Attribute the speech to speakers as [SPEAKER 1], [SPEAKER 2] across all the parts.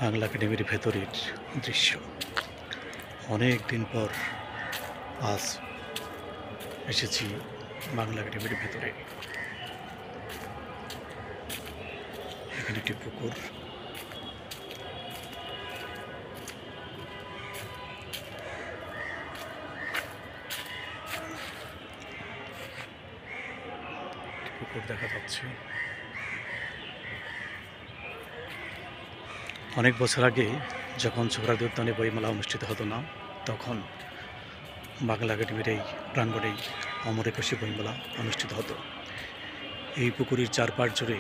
[SPEAKER 1] বাংলা একাডেমির ভেতরের দৃশ্য। অনেক দিন পর আজ এসেছি বাংলা একাডেমির ভেতরে। এখানে একটি পুকুর, দেখা যাচ্ছে। অনেক বছর আগে যখন সোহরাওয়ার্দী উদ্যানে বইমেলা অনুষ্ঠিত হতো না, তখন বাংলা একাডেমির এই প্রাঙ্গণেই অমর একুশে বইমেলা অনুষ্ঠিত হতো। এই পুকুরের চারপাশ জুড়ে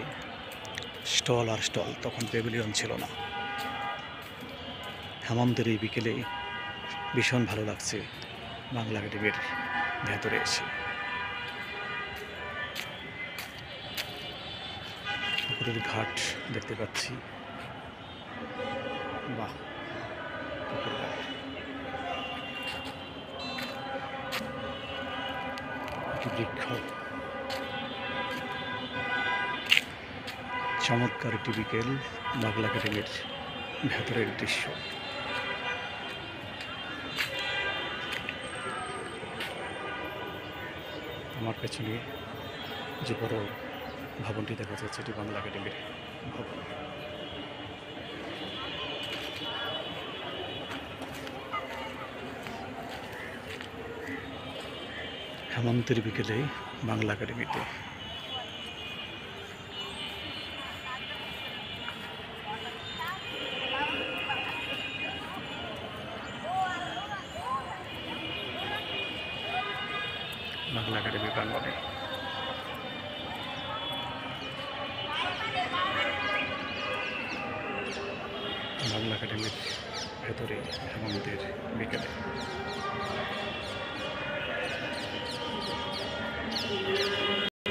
[SPEAKER 1] স্টল আর স্টল, তখন প্যাভিলিয়ন ছিল না। হেমন্তের এই বিকেলে ভীষণ ভালো লাগছে বাংলা একাডেমির ভেতরে এসে। পুকুরের ঘাট দেখতে পাচ্ছি। বাহ, পুকুর ঘাট, একটি বৃক্ষ, চমৎকার একটি বিকেল বাংলা একাডেমির ভেতরের দৃশ্য। আমার পেছনে যে বড় ভবনটি দেখা যাচ্ছে, এটি বাংলা একাডেমির ভবন। হেমন্তের বিকেলে বাংলা একাডেমিতে বাংলা একাডেমি প্রাঙ্গণে বাংলা একাডেমির ভেতরে হেমন্তের বিকেলে।